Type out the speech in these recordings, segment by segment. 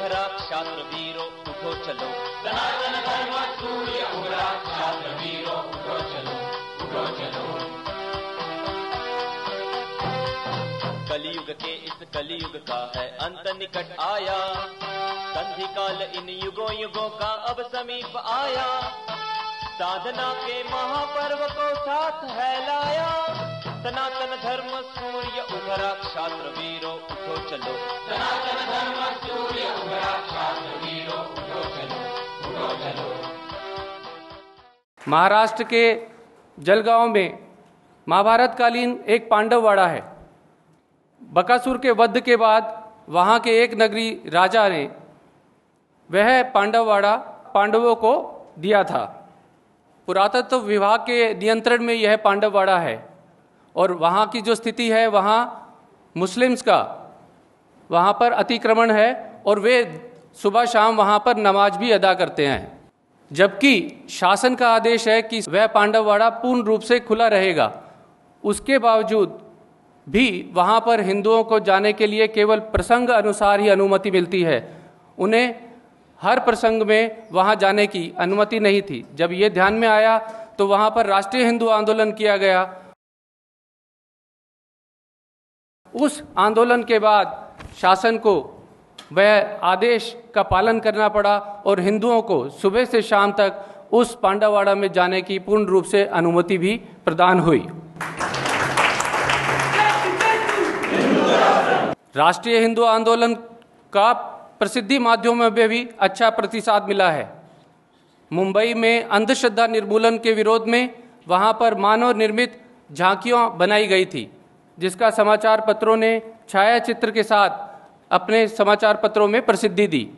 उभरा क्षात्र वीरो उठो चलो, सनातन धर्म सूर्य उभरा क्षात्र वीरो उठो चलो, उठो चलो। कलयुग के इस कलयुग का है अंत निकट आया, संधि काल इन युगों युगों का अब समीप आया, साधना के महापर्व को साथ है लाया, सनातन धर्म सूर्य उभरा क्षात्र वीरो उठो चलो, सनातन धर्म सूर्य उभरा क्षात्र वीरो उठो चलो, उठो चलो। महाराष्ट्र के जलगांव में महाभारतकालीन एक पांडववाड़ा है। बकासुर के वध के बाद वहाँ के एक नगरी राजा ने वह पांडववाड़ा पांडवों को दिया था। पुरातत्व विभाग के नियंत्रण में यह पांडववाड़ा है और वहाँ की जो स्थिति है, वहाँ मुस्लिम्स का वहाँ पर अतिक्रमण है और वे सुबह शाम वहाँ पर नमाज भी अदा करते हैं, जबकि शासन का आदेश है कि वह पांडववाड़ा पूर्ण रूप से खुला रहेगा। उसके बावजूद भी वहाँ पर हिंदुओं को जाने के लिए केवल प्रसंग अनुसार ही अनुमति मिलती है। उन्हें हर प्रसंग में वहाँ जाने की अनुमति नहीं थी। जब ये ध्यान में आया तो वहाँ पर राष्ट्रीय हिंदू आंदोलन किया गया। उस आंदोलन के बाद शासन को वह आदेश का पालन करना पड़ा और हिंदुओं को सुबह से शाम तक उस पांडववाड़ा में जाने की पूर्ण रूप से अनुमति भी प्रदान हुई। राष्ट्रीय हिंदू आंदोलन का प्रसिद्धि माध्यमों में भी अच्छा प्रतिसाद मिला है। मुंबई में अंधश्रद्धा निर्मूलन के विरोध में वहाँ पर मानव निर्मित झांकियाँ बनाई गई थी, जिसका समाचार पत्रों ने छायाचित्र के साथ अपने समाचार पत्रों में प्रसिद्धि दी।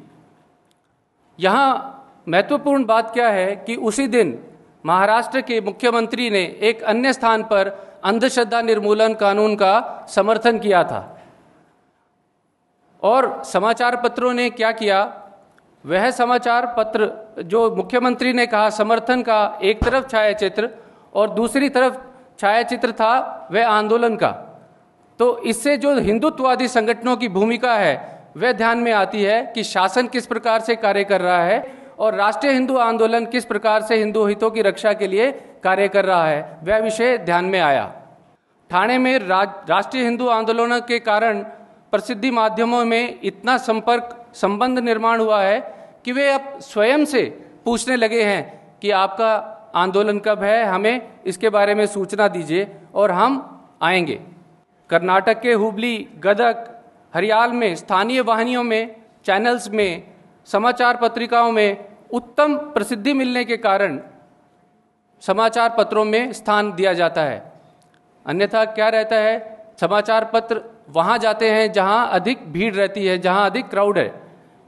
यहाँ महत्वपूर्ण बात क्या है कि उसी दिन महाराष्ट्र के मुख्यमंत्री ने एक अन्य स्थान पर अंधश्रद्धा निर्मूलन कानून का समर्थन किया था और समाचार पत्रों ने क्या किया, वह समाचार पत्र जो मुख्यमंत्री ने कहा समर्थन का एक तरफ छायाचित्र और दूसरी तरफ छायाचित्र था वह आंदोलन का। तो इससे जो हिंदुत्ववादी संगठनों की भूमिका है वह ध्यान में आती है कि शासन किस प्रकार से कार्य कर रहा है और राष्ट्रीय हिंदू आंदोलन किस प्रकार से हिंदू हितों की रक्षा के लिए कार्य कर रहा है, वह विषय ध्यान में आया। ठाणे में राष्ट्रीय हिंदू आंदोलन के कारण प्रसिद्धि माध्यमों में इतना संबंध निर्माण हुआ है कि वे अब स्वयं से पूछने लगे हैं कि आपका आंदोलन कब है, हमें इसके बारे में सूचना दीजिए और हम आएंगे। कर्नाटक के हुबली, गदग, हरियाल में स्थानीय वाहिनियों में, चैनल्स में, समाचार पत्रिकाओं में उत्तम प्रसिद्धि मिलने के कारण समाचार पत्रों में स्थान दिया जाता है। अन्यथा क्या रहता है, समाचार पत्र वहाँ जाते हैं जहाँ अधिक भीड़ रहती है, जहाँ अधिक क्राउड है।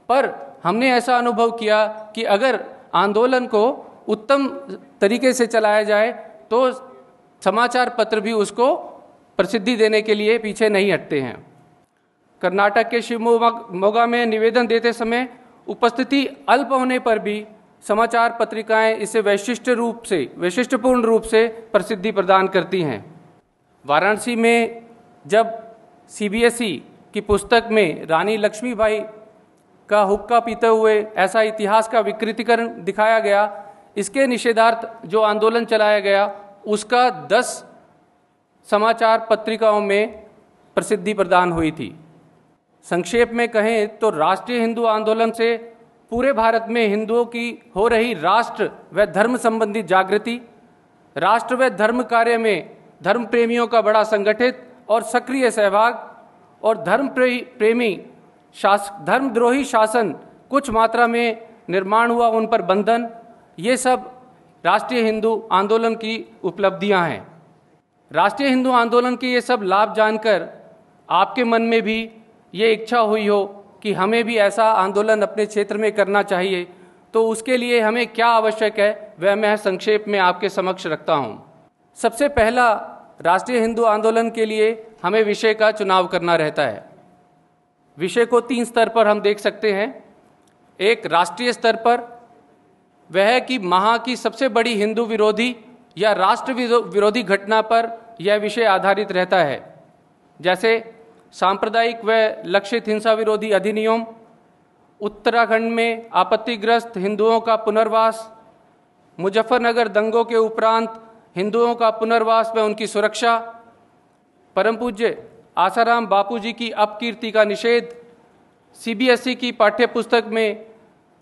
पर हमने ऐसा अनुभव किया कि अगर आंदोलन को उत्तम तरीके से चलाया जाए तो समाचार पत्र भी उसको प्रसिद्धि देने के लिए पीछे नहीं हटते हैं। कर्नाटक के शिवमोगा में निवेदन देते समय उपस्थिति अल्प होने पर भी समाचार पत्रिकाएं इसे वैशिष्ट्यपूर्ण रूप से प्रसिद्धि प्रदान करती हैं। वाराणसी में जब सीबीएसई की पुस्तक में रानी लक्ष्मीबाई का हुक्का पीते हुए ऐसा इतिहास का विकृतीकरण दिखाया गया, इसके निषेधार्थ जो आंदोलन चलाया गया उसका 10 समाचार पत्रिकाओं में प्रसिद्धि प्रदान हुई थी। संक्षेप में कहें तो राष्ट्रीय हिंदू आंदोलन से पूरे भारत में हिंदुओं की हो रही राष्ट्र व धर्म संबंधी जागृति, राष्ट्र व धर्म कार्य में धर्म प्रेमियों का बड़ा संगठित और सक्रिय सहभाग और धर्मद्रोही शासन कुछ मात्रा में निर्माण हुआ, उन पर बंधन, ये सब राष्ट्रीय हिंदू आंदोलन की उपलब्धियां हैं। राष्ट्रीय हिंदू आंदोलन के ये सब लाभ जानकर आपके मन में भी ये इच्छा हुई हो कि हमें भी ऐसा आंदोलन अपने क्षेत्र में करना चाहिए, तो उसके लिए हमें क्या आवश्यक है वह मैं संक्षेप में आपके समक्ष रखता हूँ। सबसे पहला, राष्ट्रीय हिंदू आंदोलन के लिए हमें विषय का चुनाव करना रहता है। विषय को 3 स्तर पर हम देख सकते हैं। एक राष्ट्रीय स्तर पर, वह है कि वहाँ की सबसे बड़ी हिंदू विरोधी या राष्ट्र विरोधी घटना पर यह विषय आधारित रहता है, जैसे सांप्रदायिक व लक्षित हिंसा विरोधी अधिनियम, उत्तराखंड में आपत्तिग्रस्त हिंदुओं का पुनर्वास, मुजफ्फरनगर दंगों के उपरांत हिंदुओं का पुनर्वास व उनकी सुरक्षा, परम पूज्य आसाराम बापूजी की अपकीर्ति का निषेध, सीबीएसई की पाठ्यपुस्तक में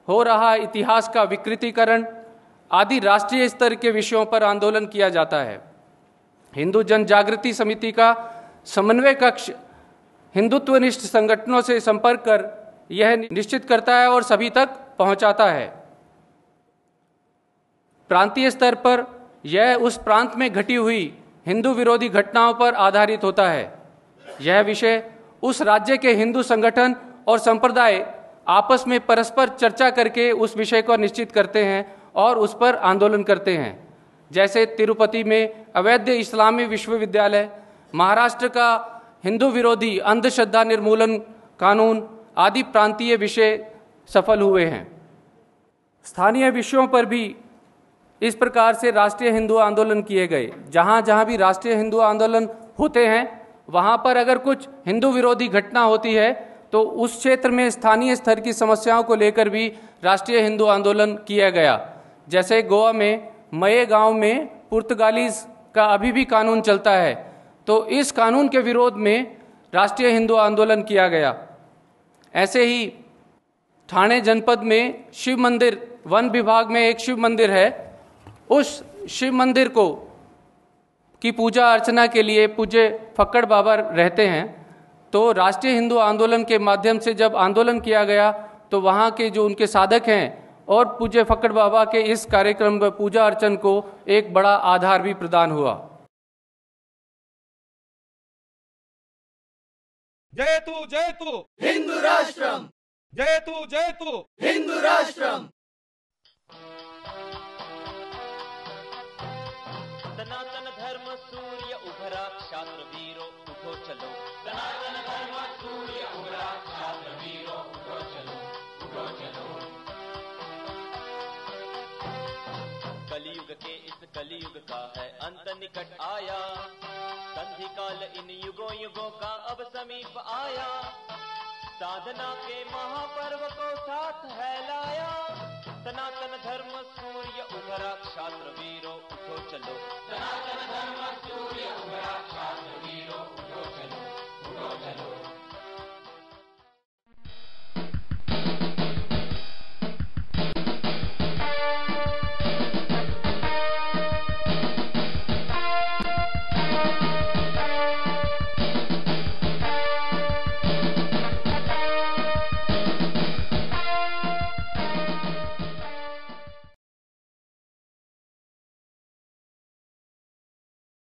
हो रहा इतिहास का विकृतीकरण आदि राष्ट्रीय स्तर के विषयों पर आंदोलन किया जाता है। हिंदू जन जागृति समिति का समन्वय कक्ष हिंदुत्वनिष्ठ संगठनों से संपर्क कर यह निश्चित करता है और सभी तक पहुंचाता है। प्रांतीय स्तर पर यह उस प्रांत में घटी हुई हिंदू विरोधी घटनाओं पर आधारित होता है। यह विषय उस राज्य के हिंदू संगठन और संप्रदाय आपस में परस्पर चर्चा करके उस विषय को निश्चित करते हैं और उस पर आंदोलन करते हैं। जैसे तिरुपति में अवैध इस्लामी विश्वविद्यालय, महाराष्ट्र का हिंदू विरोधी अंधश्रद्धा निर्मूलन कानून आदि प्रांतीय विषय सफल हुए हैं। स्थानीय विषयों पर भी इस प्रकार से राष्ट्रीय हिंदू आंदोलन किए गए। जहाँ जहाँ भी राष्ट्रीय हिंदू आंदोलन होते हैं वहाँ पर अगर कुछ हिंदू विरोधी घटना होती है तो उस क्षेत्र में स्थानीय स्तर की समस्याओं को लेकर भी राष्ट्रीय हिंदू आंदोलन किया गया। जैसे गोवा में मये गांव में पुर्तगालीज का अभी भी कानून चलता है, तो इस कानून के विरोध में राष्ट्रीय हिंदू आंदोलन किया गया। ऐसे ही ठाणे जनपद में शिव मंदिर, वन विभाग में एक शिव मंदिर है, उस शिव मंदिर को की पूजा अर्चना के लिए पूज्य फक्कड़ बाबा रहते हैं। तो राष्ट्रीय हिंदू आंदोलन के माध्यम से जब आंदोलन किया गया तो वहाँ के जो उनके साधक हैं और पूज्य फक्कड़ बाबा के इस कार्यक्रम व पूजा अर्चन को एक बड़ा आधार भी प्रदान हुआ। जयतु हिंदू राष्ट्रम, जयतु हिंदू राष्ट्रम। सनातन धर्म सूर्य उभरा, क्षात्र वीरों उठो चलो। सनातन धर्म सूर्य उभरा, क्षात्र वीरों उठो चलो, उठो चलो। कलयुग के इस कलयुग का है अंत निकट आया, संधि काल इन युगों युगों का अब समीप आया। साधना के महापर्व को साथ है लाया, सनातन धर्म सूर्य उभरा, क्षात्र वीरों उठो चलो। सनातन धर्म सूर्य उभरा,